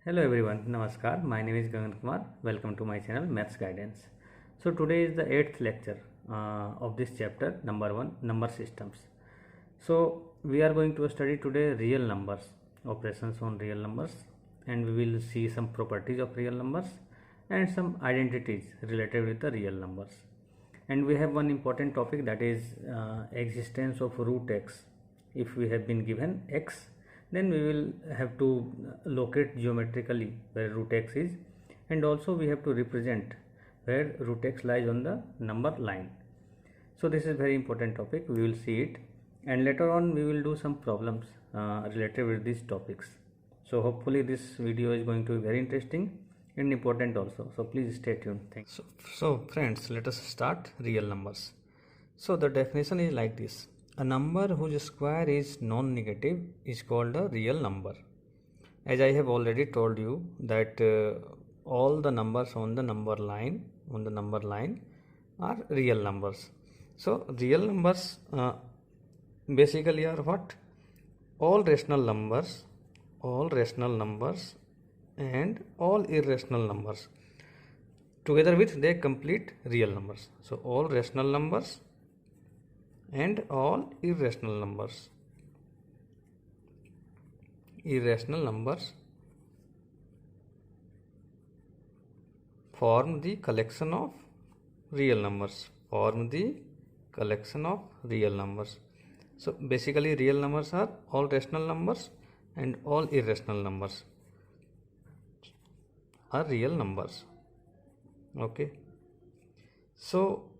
Hello everyone, Namaskar. My name is Gagan Kumar. Welcome to my channel Maths Guidance. So today is the 8th lecture of this chapter, number 1, number systems. So we are going to study today real numbers, operations on real numbers, and we will see some properties of real numbers and some identities related with the real numbers. And we have one important topic, that is existence of root x. If we have been given x, then we will have to locate geometrically where root x is, and also we have to represent where root x lies on the number line. So this is very important topic, we will see it, and later on we will do some problems related with these topics. So hopefully this video is going to be very interesting and important also, so please stay tuned. Thanks. So friends, let us start real numbers. So the definition is like this: a number whose square is non-negative is called a real number. As I have already told you that all the numbers on the number line are real numbers. So real numbers basically are what? All rational numbers and all irrational numbers. Together with they complete real numbers. So all rational numbers and all irrational numbers form the collection of real numbers. So basically real numbers are all rational numbers and all irrational numbers are real numbers. Okay, so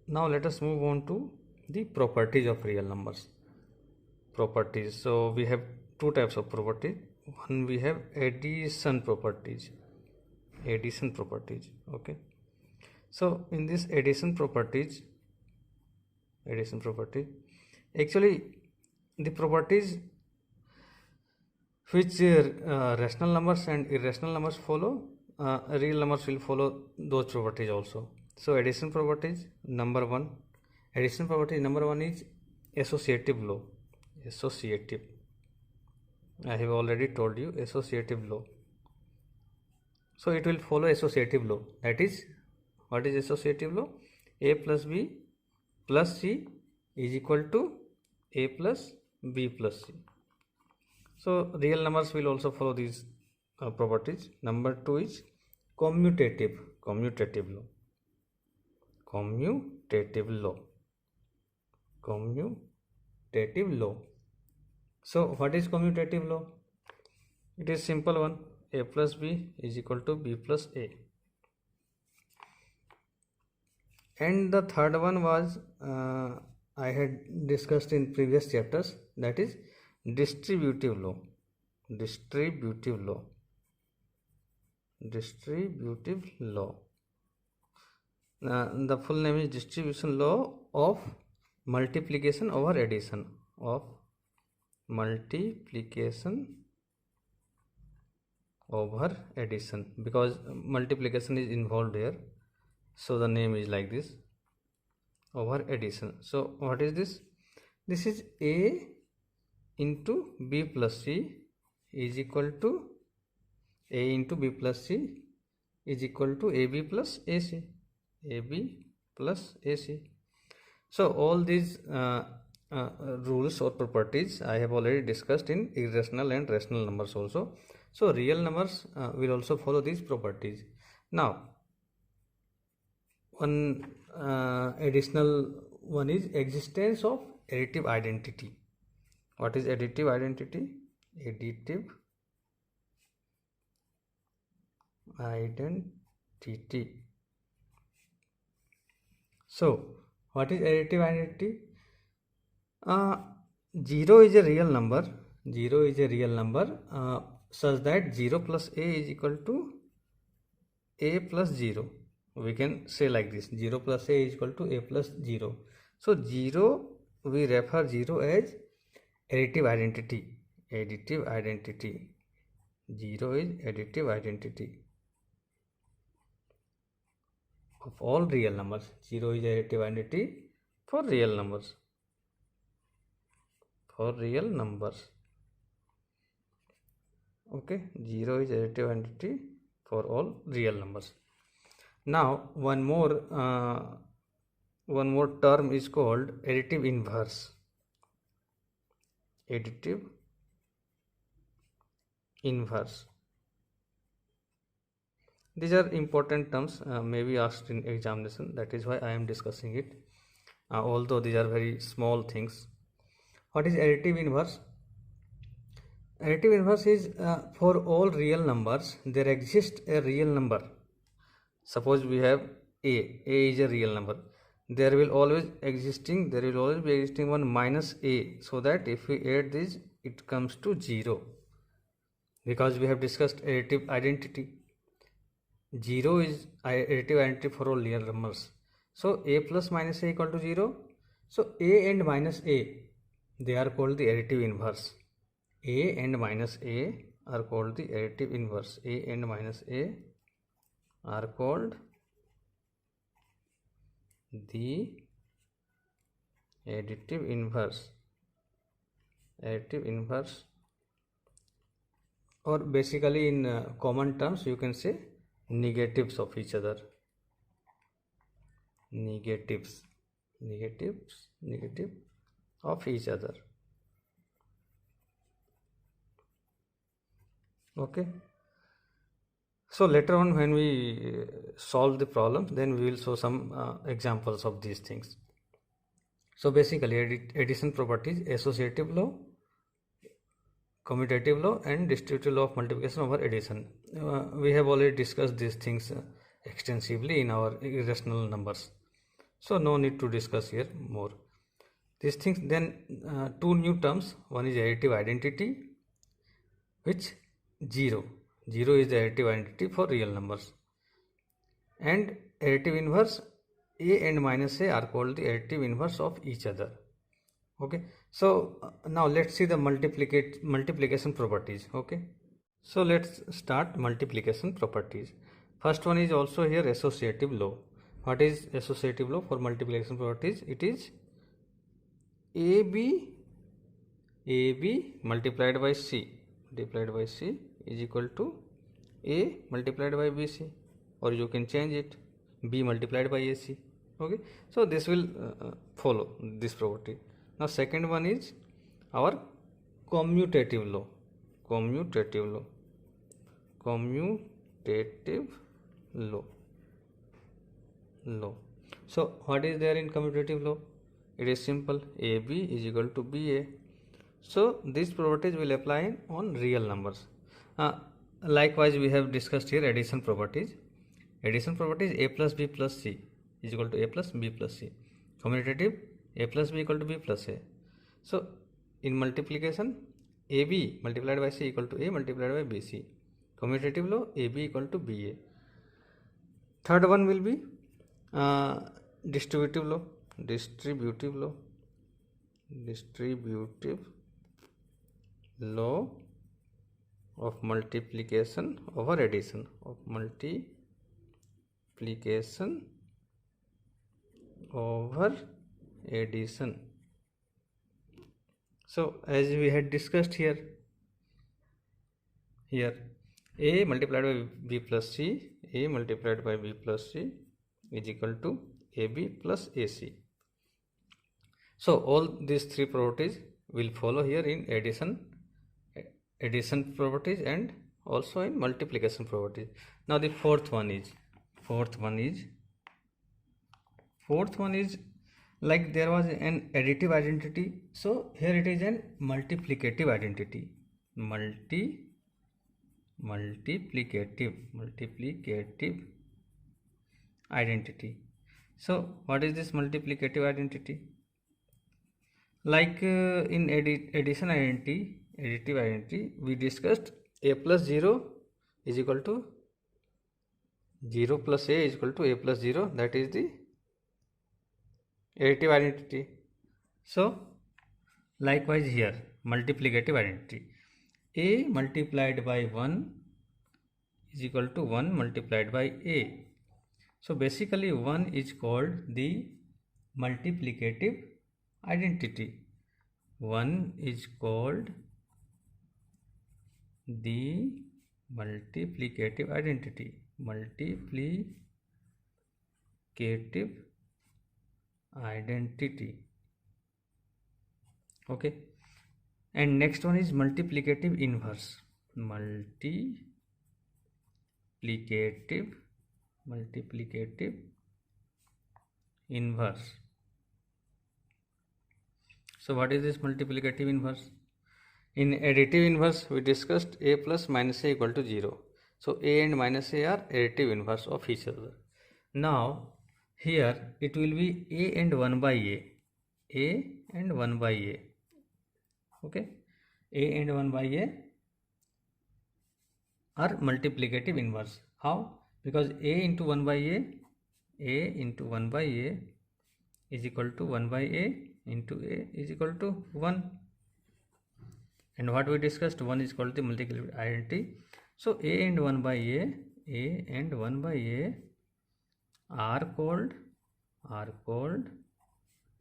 now let us move on to the properties of real numbers. Properties, so we have two types of properties. One, we have addition properties. Okay, so in this addition property, actually the properties which rational numbers and irrational numbers follow, real numbers will follow those properties also. So addition property number one is associative law. I have already told you associative law. So it will follow associative law. That is, what is associative law? A plus B plus C is equal to A plus B plus C. So real numbers will also follow these properties. Number two is commutative law. So what is commutative law? It is simple one: A plus B is equal to B plus A. And the third one was I had discussed in previous chapters, that is distributive law. The full name is distribution law of multiplication over addition. Because multiplication is involved here, so the name is like this, over addition. So what is this? This is A into B plus C is equal to A into B plus C is equal to AB plus AC. So all these rules or properties I have already discussed in irrational and rational numbers also. So real numbers will also follow these properties. Now one additional one is existence of additive identity. What is additive identity? So what is additive identity? 0 is a real number such that 0 plus A is equal to A plus 0. We can say like this: 0 plus A is equal to A plus 0. So 0, we refer 0 as additive identity. 0 is additive identity of all real numbers. 0 is additive identity for real numbers. Okay, 0 is additive identity for all real numbers. Now one more term is called additive inverse. Additive inverse. These are important terms, may be asked in examination. That is why I am discussing it. Although these are very small things. What is additive inverse? Additive inverse is for all real numbers there exists a real number. Suppose we have a is a real number. There will always be existing one minus a, so that if we add this it comes to 0, because we have discussed additive identity. 0 is additive identity for all real numbers. So a plus minus a equal to 0. So a and minus a, they are called the additive inverse. A and minus a are called the additive inverse. A and minus a are called the additive inverse. Additive inverse, or basically in common terms you can say negatives of each other. Negative of each other. Okay, so later on when we solve the problem, then we will show some examples of these things. So basically addition properties: associative law, commutative law, and distributive law of multiplication over addition. We have already discussed these things extensively in our irrational numbers, so no need to discuss here more these things. Then two new terms. One is additive identity, which 0 is the additive identity for real numbers, and additive inverse. A and minus a are called the additive inverse of each other. Okay, so now let's see the multiplication properties. Okay, so let's start multiplication properties. First one is also here associative law. What is associative law for multiplication properties? It is AB multiplied by C is equal to A multiplied by BC, or you can change it, B multiplied by AC. Okay, so this will follow this property. Now second one is our commutative law. So what is there in commutative law? It is simple. AB is equal to BA. So these properties will apply on real numbers. Likewise, we have discussed here addition properties. Addition properties: A plus B plus C is equal to A plus B plus C. Commutative: A plus B equal to B plus A. So in multiplication, AB multiplied by C equal to A multiplied by BC. Commutative law: AB equal to BA. Third one will be distributive law. Law of multiplication over addition. So as we had discussed here A multiplied by B plus C is equal to AB plus AC. So all these three properties will follow here in addition properties and also in multiplication properties. Now the fourth one is like there was an additive identity, so here it is an multiplicative identity. Multiplicative identity. So what is this multiplicative identity? Like in addition identity, additive identity, we discussed A plus 0 is equal to 0 plus A is equal to A plus 0. That is the additive identity. So likewise here, multiplicative identity: A multiplied by 1 is equal to 1 multiplied by A. So basically 1 is called the multiplicative identity. 1 is called the multiplicative identity, okay. And next one is multiplicative inverse, multiplicative inverse. So what is this multiplicative inverse? In additive inverse, we discussed a plus minus a equal to 0. So a and minus a are additive inverse of each other. Now here it will be a and 1 by a and 1 by a. Okay, a and 1 by a are multiplicative inverse. How? Because a into 1 by a into 1 by a is equal to 1 by a into a is equal to 1. And what we discussed, 1 is called the multiplicative identity. So a and 1 by a and 1 by a are called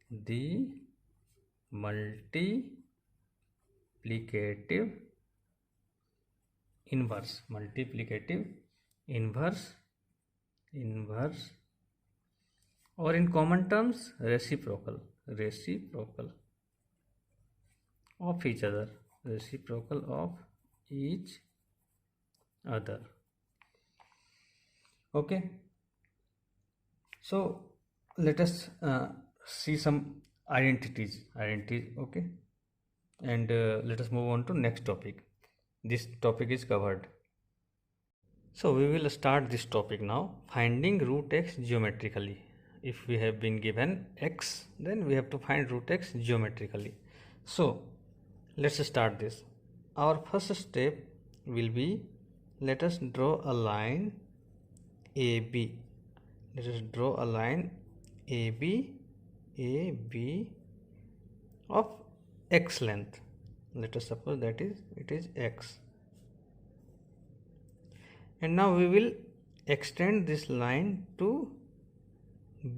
the multiplicative inverse, or in common terms reciprocal of each other, Okay, so let us see some identities, okay, and let us move on to next topic. This topic is covered. So we will start this topic now, finding root x geometrically. If we have been given x, then we have to find root x geometrically. So let's start this. Our first step will be, let us draw a line AB. Let us draw a line AB of x length. Let us suppose that it is x. And now we will extend this line to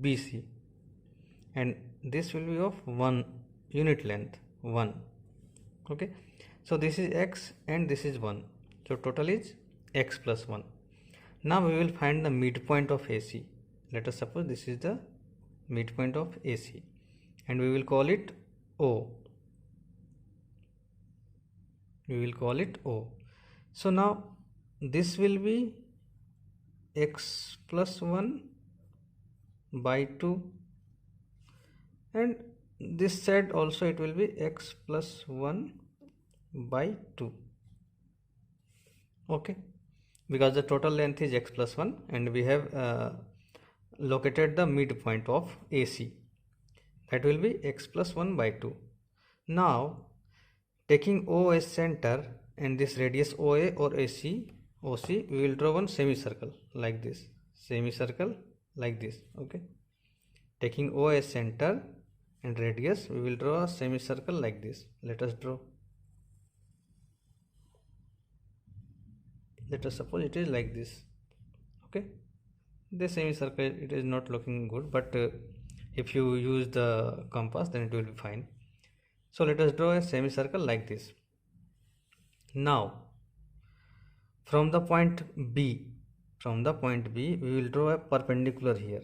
BC, and this will be of 1 unit length, 1. Okay, so this is x and this is 1, so total is x plus 1. Now we will find the midpoint of AC. Let us suppose this is the midpoint of AC, and we will call it O. So now this will be x plus 1 by 2, and this side also it will be x plus 1 by 2. Okay, because the total length is x plus 1 and we have located the midpoint of AC, that will be x plus 1 by 2. Now taking O as center and this radius OA or OC, we will draw one semicircle like this, okay. Taking O as center and radius, we will draw a semicircle like this. Let us draw. Let us suppose it is like this, okay. The semicircle, it is not looking good, but if you use the compass, then it will be fine. So let us draw a semicircle like this. Now from the point B, we will draw a perpendicular here.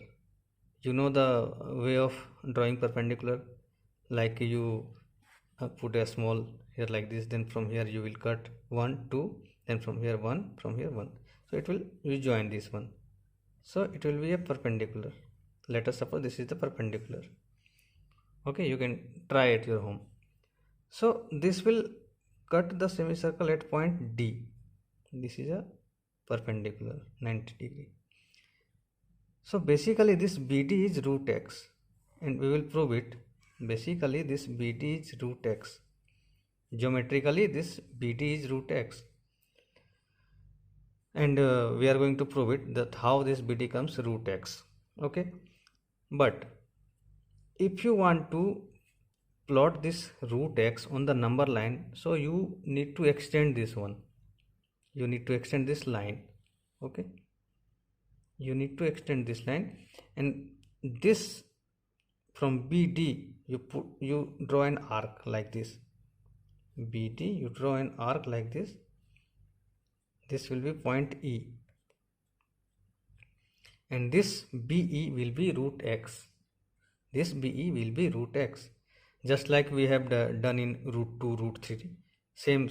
You know the way of drawing perpendicular, like you put a small here like this, then from here you will cut 1 2, then from here 1, from here 1, so it will, you join this one, so it will be a perpendicular. Let us suppose this is the perpendicular. Okay, you can try at your home. So this will cut the semicircle at point D. This is a perpendicular 90 degree. So basically this BD is root x, and we will prove it. Basically this BD is root x. Geometrically this BD is root x, and we are going to prove it, that how this BD comes root x. Okay, but if you want to plot this root x on the number line, so you need to extend this one, you need to extend this line. Okay, you need to extend this line, and this from BD you draw an arc like this. BD, you draw an arc like this, this will be point E, and this BE will be root x. This BE will be root x, just like we have done in root 2, root 3. Same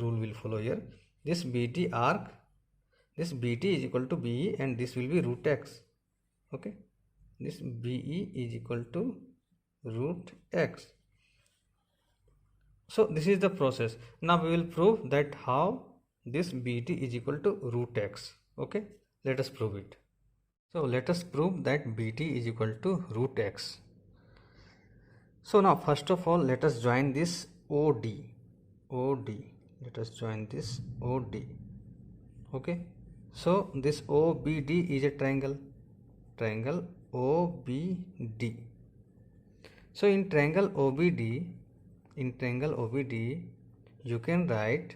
rule will follow here. This BT arc, this BT is equal to BE, and this will be root x. Okay, this BE is equal to root x. So this is the process. Now we will prove that how this BT is equal to root x. Okay, let us prove it. So let us prove that BT is equal to root x. So now first of all, let us join this OD. Let us join this OD. Okay, so this OBD is a triangle OBD. So in triangle OBD, you can write,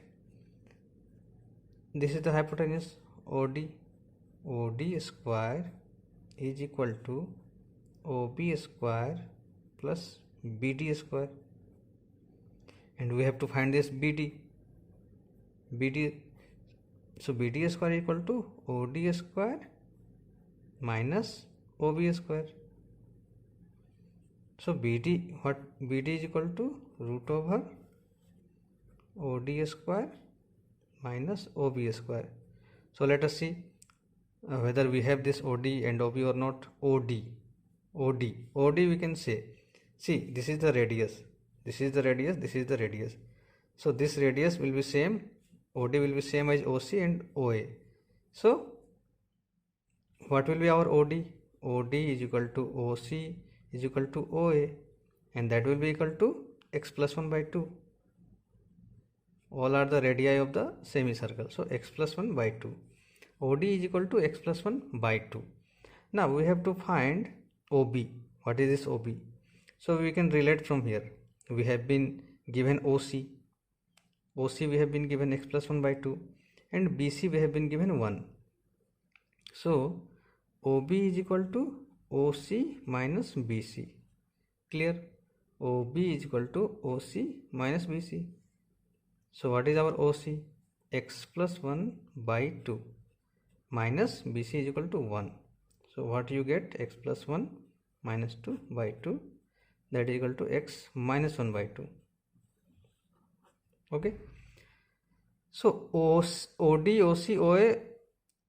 this is the hypotenuse OD square is equal to OB square plus BD square, and we have to find this BD. So BD square is equal to OD square minus OB square. So BD is equal to root over OD square minus OB square. So let us see whether we have this OD and OB or not. OD we can say, see, this is the radius, this is the radius. So this radius will be same, OD will be same as OC and OA. So what will be our OD? OD is equal to OC is equal to OA, and that will be equal to x plus 1 by 2. All are the radii of the semicircle, so x plus 1 by 2. OD is equal to x plus 1 by 2. Now we have to find OB. What is this OB? So we can relate from here. We have been given OC we have been given x plus 1 by 2, and BC we have been given 1. So OB is equal to OC minus BC. Clear? OB is equal to OC minus BC. So what is our OC? X plus 1 by 2 minus BC is equal to 1. So what you get? X plus 1 minus 2 by 2, that is equal to x minus 1 by 2. Okay, so OD, OC, OA,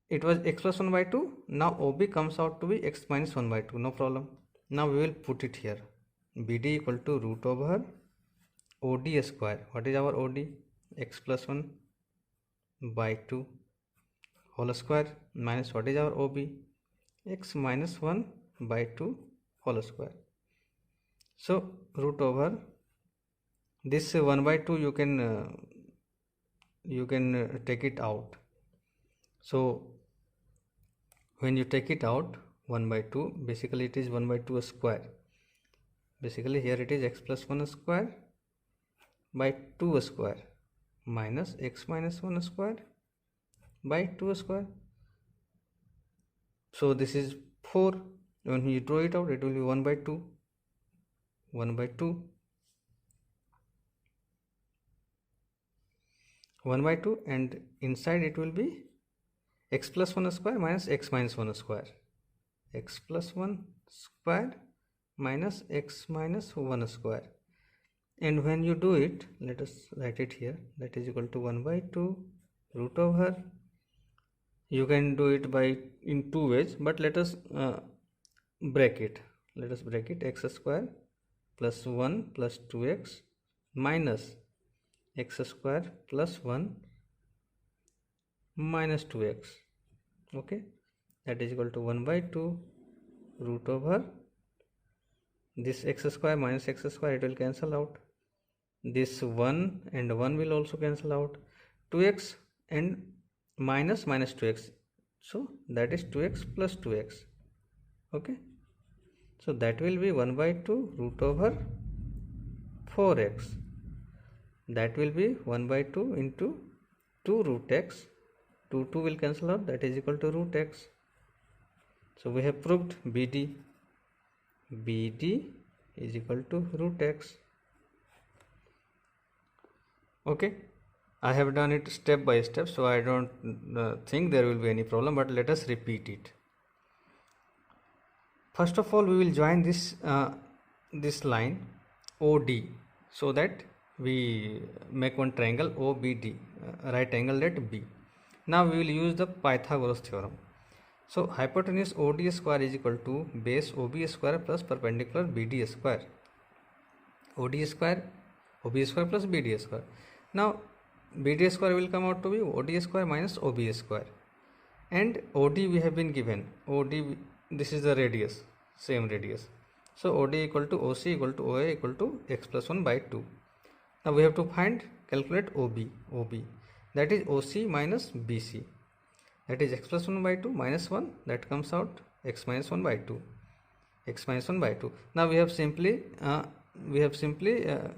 it was x plus 1 by 2. Now OB comes out to be x minus 1 by 2. No problem. Now we will put it here. BD equal to root over OD square. What is our OD? X plus 1 by 2 whole square minus what is our OB? X minus 1 by 2 whole square. So root over this 1 by 2 you can take it out. So when you take it out, 1 by 2, basically it is 1 by 2 square. Basically here it is x plus 1 square by 2 square minus x minus 1 square by 2 square. So this is 4. When you draw it out, it will be 1 by 2. 1 by 2. 1 by 2, and inside it will be x plus 1 square minus x minus 1 square. X plus 1 square minus x minus 1 square. And when you do it, let us write it here, that is equal to 1 by 2 root over, you can do it by in two ways, but let us break it. Let us break it. X square plus 1 plus 2x minus x square plus 1 minus 2x. Okay, that is equal to 1 by 2 root over this x square minus x square, it will cancel out. This 1 and 1 will also cancel out. 2x and minus 2x, so that is 2x plus 2x. Okay, so that will be 1 by 2 root over 4x. That will be 1 by 2 into 2 root x. 2 will cancel out, that is equal to root x. So we have proved BD is equal to root x. Okay, I have done it step by step, so I don't think there will be any problem, but let us repeat it. First of all, we will join this line OD, so that we make one triangle OBD, right angle at B. Now we will use the Pythagoras theorem. So hypotenuse OD square is equal to base OB square plus perpendicular BD square. OD square, OB square plus BD square. Now BD square will come out to be OD square minus OB square, and OD we have been given. OD, this is the radius, same radius. So OD equal to OC equal to OA equal to x plus 1 by 2. Now we have to calculate OB. That is OC minus BC. That is x plus 1 by 2 minus 1. That comes out x minus 1 by 2. X minus 1 by 2. Now we have simply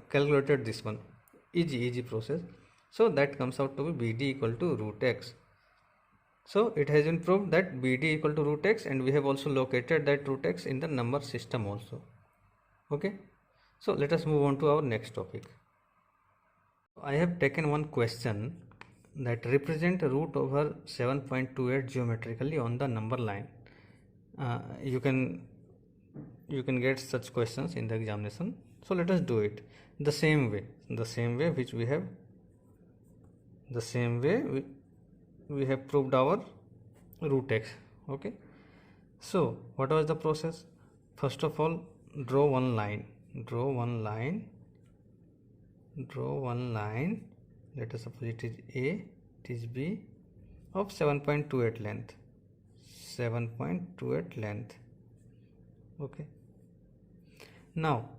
calculated this one. Easy process. So that comes out to be BD equal to root x. So it has been proved that BD equal to root x, and we have also located that root x in the number system also. Okay. So let us move on to our next topic. I have taken one question that represent root over 7.28 geometrically on the number line. You can get such questions in the examination. So let us do it the same way which we have. The same way we have proved our root x. Okay. So what was the process? First of all, draw one line. Let us suppose it is A, it is B, of 7.28 length. 7.28 length. Okay. Now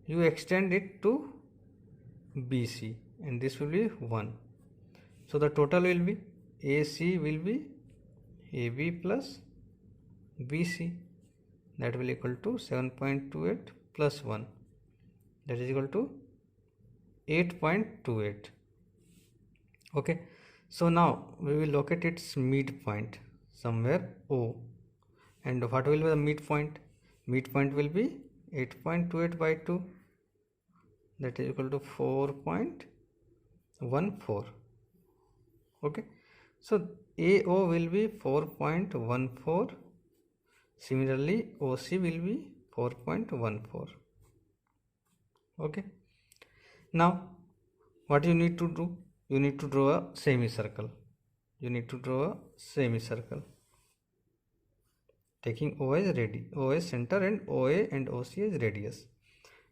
you extend it to BC, and this will be 1. So the total will be AC will be AB plus BC. That will equal to 7.28 plus 1. That is equal to 8.28. Okay. So now we will locate its midpoint somewhere O. And what will be the midpoint? Midpoint will be 8.28 by 2. That is equal to 4.14. Okay. So AO will be 4.14. Similarly, OC will be 4.14. Okay. Now what you need to do? You need to draw a semicircle. Taking O as center, and OA and OC as radius.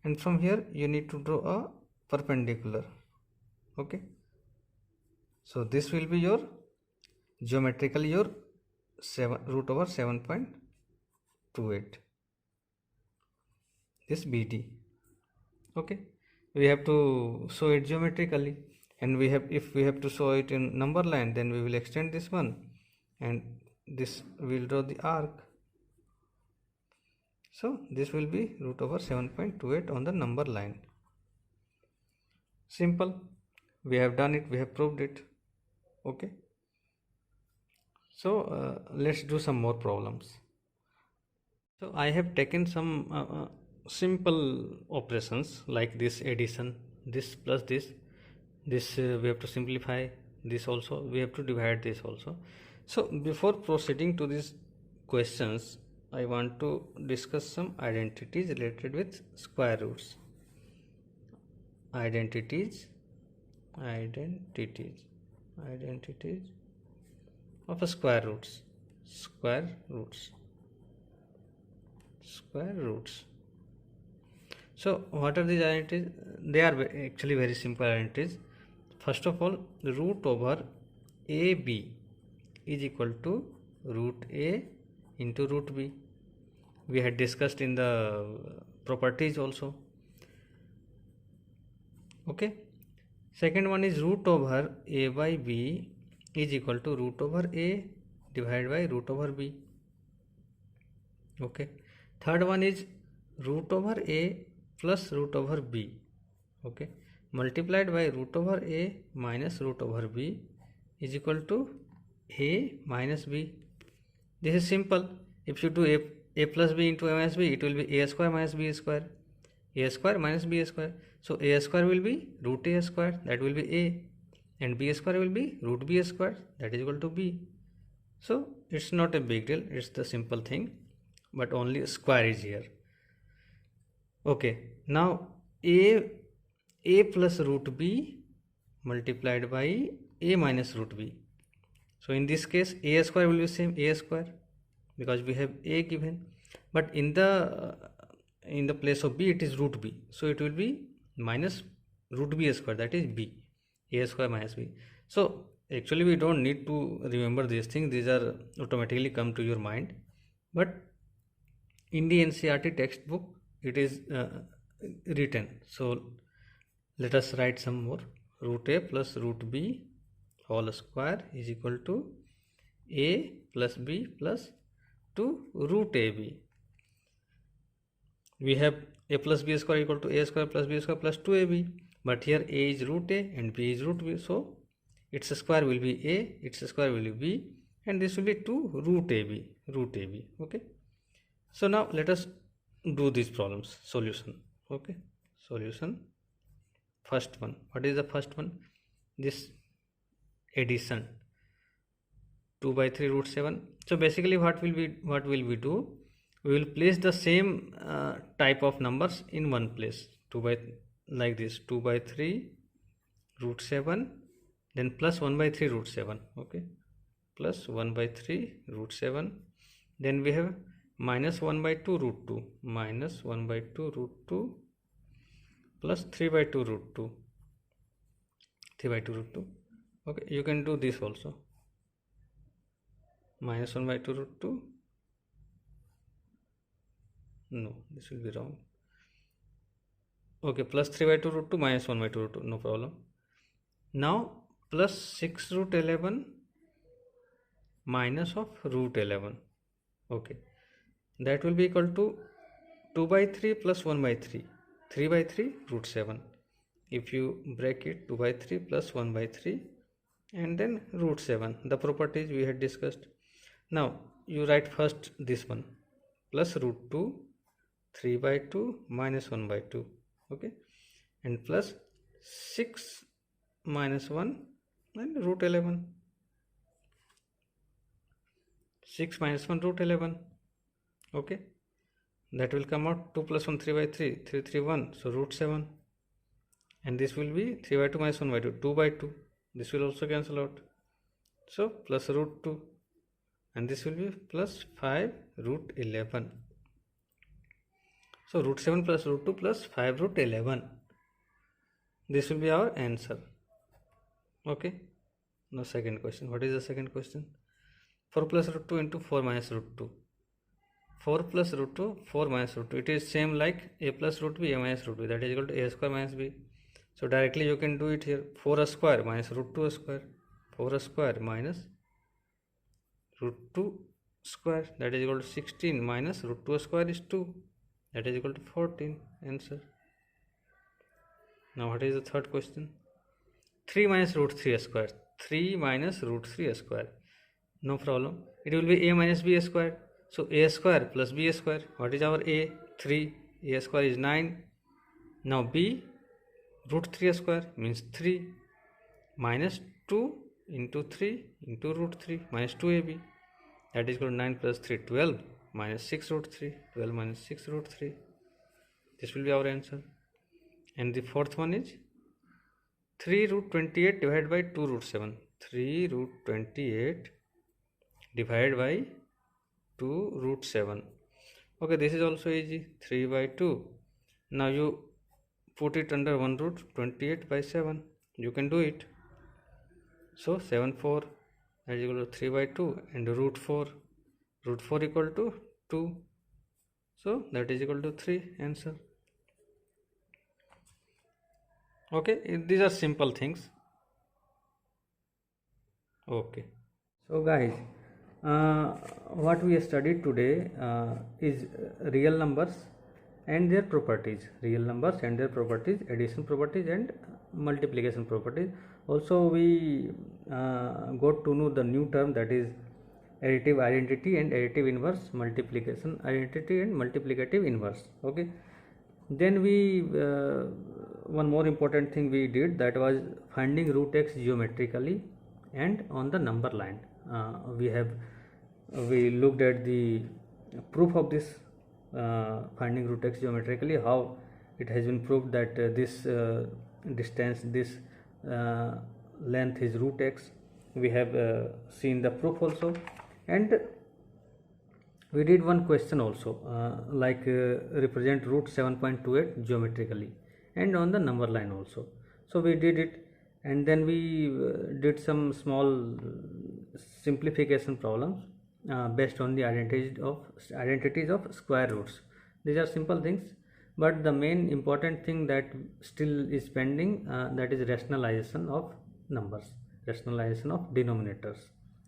And from here you need to draw a perpendicular. Okay. So this will be your geometrically your root over 7.28. This BD. Okay. We have to show it geometrically, and if we have to show it in number line, then we will extend this one, and this will draw the arc. So this will be root over 7.28 on the number line. Simple. We have done it. We have proved it. Okay. So let's do some more problems. So I have taken some simple operations like this addition, this plus this we have to simplify, this also we have to divide, this also. So before proceeding to these questions, I want to discuss some identities related with square roots. Identities of square roots. So what are these identities? They are actually very simple identities. First of all, root over AB is equal to root A into root B. We had discussed in the properties also. Okay. Second one is root over A by B is equal to root over A divided by root over B. Okay. Third one is root over A plus root over B. Okay. Multiplied by root over A minus root over B is equal to A minus B. This is simple. If you do A plus B into A minus B, it will be A square minus B square. A square minus B square. So A square will be root A square. That will be A. and b square will be root b square, that is equal to b. So it's not a big deal, it's the simple thing, but only square is here. Okay, now a plus root b multiplied by a minus root b. So in this case a square will be same a square because we have a given, but in the place of b it is root b, so it will be minus root b square, that is b, a square minus b. So actually we don't need to remember these things, these are automatically come to your mind, but in the NCERT textbook it is written. So let us write some more. Root a plus root b whole square is equal to a plus b plus 2 root ab. We have a plus b square equal to a square plus b square plus 2ab, but here a is root a and b is root b, so its square will be a, its square will be b, and this will be 2 root ab. Okay, so now let us do these problems. Solution. Okay, solution. First one, what is the first one? This addition, 2 by 3 root 7. So basically what will we do? We will place the same type of numbers in one place. 2 by, like this, 2 by 3 root 7, then plus 1 by 3 root 7. Okay, plus 1 by 3 root 7, then we have minus 1 by 2 root 2, minus 1 by 2 root 2, plus 3 by 2 root 2, 3 by 2 root 2. Okay, you can do this also, minus 1 by 2 root 2, no, this will be wrong. Okay, plus 3 by 2 root 2 minus 1 by 2 root 2, no problem. Now plus 6 root 11 minus of root 11. Okay, that will be equal to 2 by 3 plus 1 by 3, 3 by 3 root 7. If you break it, 2 by 3 plus 1 by 3 and then root 7, the properties we had discussed. Now you write first this one, plus root 2, 3 by 2 minus 1 by 2. Okay, and plus 6 minus 1 and root 11, 6 minus 1 root 11. Okay, that will come out 2 plus 1 3 by 3, 3 3 1, so root 7, and this will be 3 by 2 minus 1 by 2, 2 by 2, this will also cancel out, so plus root 2, and this will be plus 5 root 11. So root 7 plus root 2 plus 5 root 11, this will be our answer. Okay, now second question. What is the second question? 4 plus root 2 into 4 minus root 2. 4 plus root 2, 4 minus root 2. It is same like a plus root b, a minus root b, that is equal to a square minus b. So directly you can do it here. 4 square minus root 2 square. 4 square minus root 2 square, that is equal to 16, minus root 2 square is 2, that is equal to 14. Answer. Now what is the third question? 3 minus root 3 square. 3 minus root 3 square. No problem. It will be a minus b square. So a square plus b square. What is our a? 3. A square is 9. Now b, root 3 square means 3, minus 2 into 3 into root 3 minus 2ab. That is equal to 9 plus 3, 12, minus 6 root 3, 12 minus 6 root 3. This will be our answer. And the fourth one is 3 root 28 divided by 2 root 7. 3 root 28 divided by 2 root 7. Okay, this is also easy. 3 by 2. Now you put it under 1 root 28 by 7. You can do it. So 7 4, that is equal to 3 by 2, and root 4. Root 4 equal to 2. So that is equal to 3. Answer. Okay, these are simple things. Okay, so guys, what we studied today is real numbers and their properties, addition properties and multiplication properties. Also we got to know the new term, that is additive identity and additive inverse, multiplication identity and multiplicative inverse. Okay, then we one more important thing we did, that was finding root x geometrically and on the number line. We looked at the proof of this finding root x geometrically, how it has been proved that this distance, this length is root x. We have seen the proof also, and we did one question also, represent root 7.28 geometrically and on the number line also. So we did it, and then we did some small simplification problems based on the identities of square roots. These are simple things, but the main important thing that still is pending, that is rationalization of numbers, rationalization of denominators.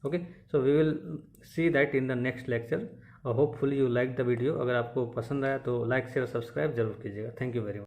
Okay, so we will see that in the next lecture. Hopefully you like the video. अगर आपको पसंद आया तो like share subscribe जरूर कीजिएगा. Thank you very much.